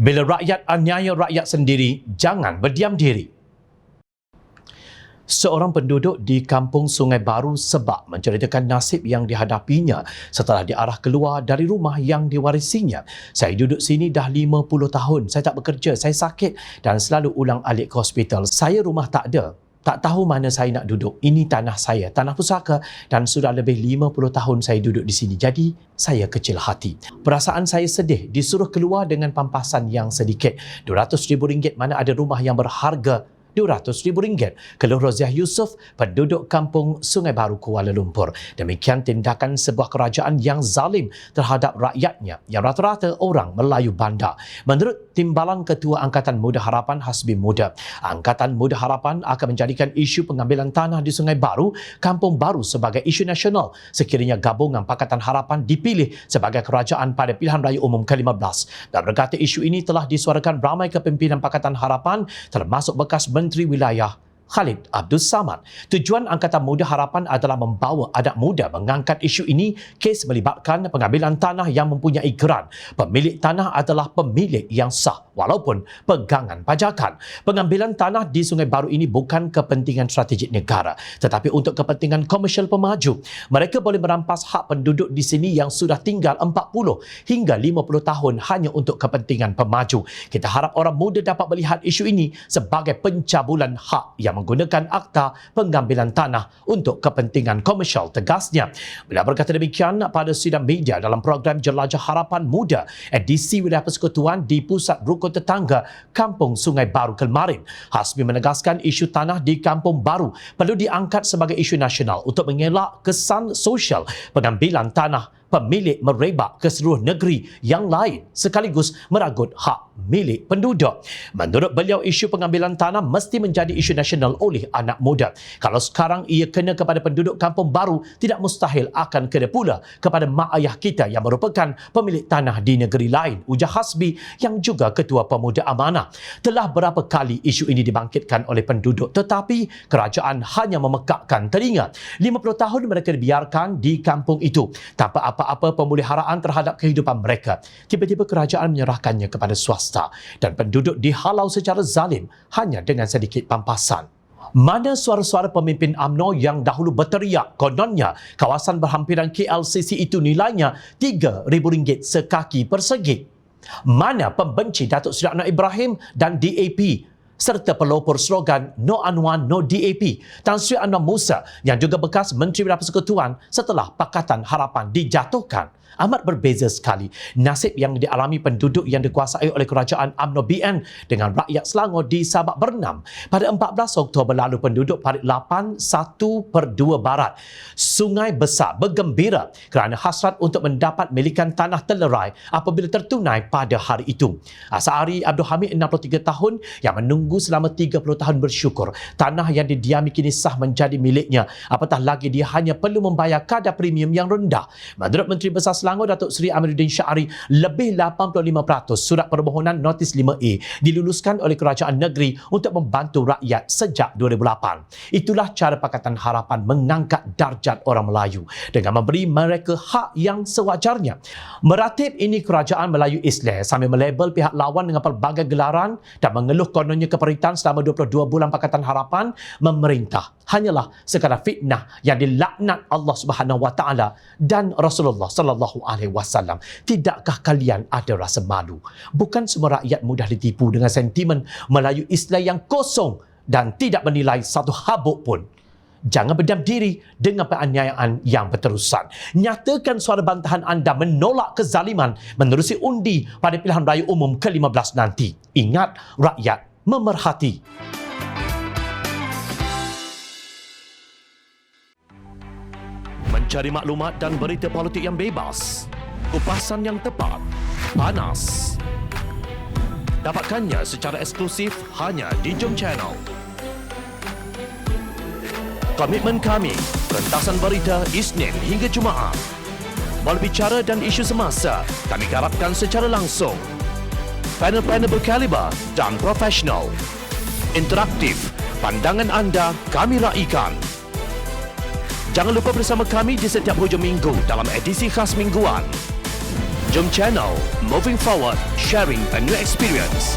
Bila rakyat aniaya rakyat sendiri, jangan berdiam diri. Seorang penduduk di Kampung Sungai Baru, Sebak menceritakan nasib yang dihadapinya setelah diarah keluar dari rumah yang diwarisinya. Saya duduk sini dah 50 tahun. Saya tak bekerja, saya sakit dan selalu ulang-alik ke hospital. Saya rumah tak ada. Tak tahu mana saya nak duduk. Ini tanah saya, tanah pusaka, dan sudah lebih 50 tahun saya duduk di sini. Jadi, saya kecil hati. Perasaan saya sedih, disuruh keluar dengan pampasan yang sedikit. RM200,000 mana ada rumah yang berharga RM200,000. Keluh Roziah Yusof, penduduk Kampung Sungai Baru, Kuala Lumpur. Demikian tindakan sebuah kerajaan yang zalim terhadap rakyatnya, yang rata-rata orang Melayu bandar. Menurut Timbalan Ketua Angkatan Muda Harapan Hasbi Muda, Angkatan Muda Harapan akan menjadikan isu pengambilan tanah di Sungai Baru, Kampung Baru sebagai isu nasional sekiranya gabungan Pakatan Harapan dipilih sebagai kerajaan pada pilihan raya umum ke-15. Dan berkata isu ini telah disuarakan ramai kepimpinan Pakatan Harapan termasuk bekas Menteri Wilayah Khalid Abdul Samad. Tujuan Angkatan Muda Harapan adalah membawa anak muda mengangkat isu ini. Kes melibatkan pengambilan tanah yang mempunyai geran. Pemilik tanah adalah pemilik yang sah walaupun pegangan pajakan. Pengambilan tanah di Sungai Baru ini bukan kepentingan strategik negara tetapi untuk kepentingan komersial pemaju. Mereka boleh merampas hak penduduk di sini yang sudah tinggal 40 hingga 50 tahun hanya untuk kepentingan pemaju. Kita harap orang muda dapat melihat isu ini sebagai pencabulan hak yang menggunakan akta pengambilan tanah untuk kepentingan komersial, tegasnya. Beliau berkata demikian pada sidang media dalam program Jelajah Harapan Muda edisi Wilayah Persekutuan di Pusat Rukun Tetangga Kampung Sungai Baru kemarin. Hasbi menegaskan isu tanah di Kampung Baru perlu diangkat sebagai isu nasional untuk mengelak kesan sosial pengambilan tanah pemilik merebak ke seluruh negeri yang lain sekaligus meragut hak milik penduduk. Menurut beliau, isu pengambilan tanah mesti menjadi isu nasional oleh anak muda. Kalau sekarang ia kena kepada penduduk Kampung Baru, tidak mustahil akan kena pula kepada mak ayah kita yang merupakan pemilik tanah di negeri lain, ujar Hasbi yang juga Ketua Pemuda Amanah. Telah berapa kali isu ini dibangkitkan oleh penduduk tetapi kerajaan hanya memekakkan telinga. 50 tahun mereka dibiarkan di kampung itu tanpa apa-apa pemuliharaan terhadap kehidupan mereka. Tiba-tiba kerajaan menyerahkannya kepada swasta dan penduduk dihalau secara zalim hanya dengan sedikit pampasan. Mana suara-suara pemimpin UMNO yang dahulu berteriak kononnya kawasan berhampiran KLCC itu nilainya RM3,000 sekaki persegi? Mana pembenci Datuk Seri Anwar Ibrahim dan DAP serta pelopor slogan No Anwar, No DAP, Tan Sri Anwar Musa yang juga bekas Menteri Wilayah Persekutuan setelah Pakatan Harapan dijatuhkan? Amat berbeza sekali nasib yang dialami penduduk yang dikuasai oleh kerajaan UMNO BN dengan rakyat Selangor di Sabak Bernam. Pada 14 Oktober lalu, penduduk Parit 8 1/2 Barat Sungai Besar bergembira kerana hasrat untuk mendapat milikan tanah telerai apabila tertunai pada hari itu. Asari Abdul Hamid, 63 tahun, yang menunggu selama 30 tahun bersyukur tanah yang didiami kini sah menjadi miliknya, apatah lagi dia hanya perlu membayar kadar premium yang rendah. Menurut Menteri Besar Selangor Datuk Seri Amiruddin Syari, lebih 85% surat permohonan notis 5A diluluskan oleh kerajaan negeri untuk membantu rakyat sejak 2008. Itulah cara Pakatan Harapan mengangkat darjat orang Melayu dengan memberi mereka hak yang sewajarnya. Meratib ini kerajaan Melayu Islam sambil melabel pihak lawan dengan pelbagai gelaran dan mengeluh kononnya keperitan selama 22 bulan Pakatan Harapan memerintah hanyalah sekadar fitnah yang dilaknat Allah Subhanahu Wa Taala dan Rasulullah Sallallahu Alaihi Wasallam. Tidakkah kalian ada rasa malu? Bukan semua rakyat mudah ditipu dengan sentimen Melayu Islam yang kosong dan tidak bernilai satu habuk pun. Jangan berdiam diri dengan penganiayaan yang berterusan. Nyatakan suara bantahan anda menolak kezaliman menerusi undi pada pilihan raya umum ke-15 nanti. Ingat, rakyat memerhati. Mencari maklumat dan berita politik yang bebas, kupasan yang tepat, panas. Dapatkannya secara eksklusif hanya di Jom Channel. Komitmen kami, pentasan berita Isnin hingga Jumaat. Berbicara dan isu semasa, kami garapkan secara langsung. Panel-panel berkaliber dan profesional. Interaktif, pandangan anda kami raikan. Jangan lupa bersama kami di setiap hujung minggu dalam edisi khas mingguan. Jom Channel, moving forward, sharing a new experience.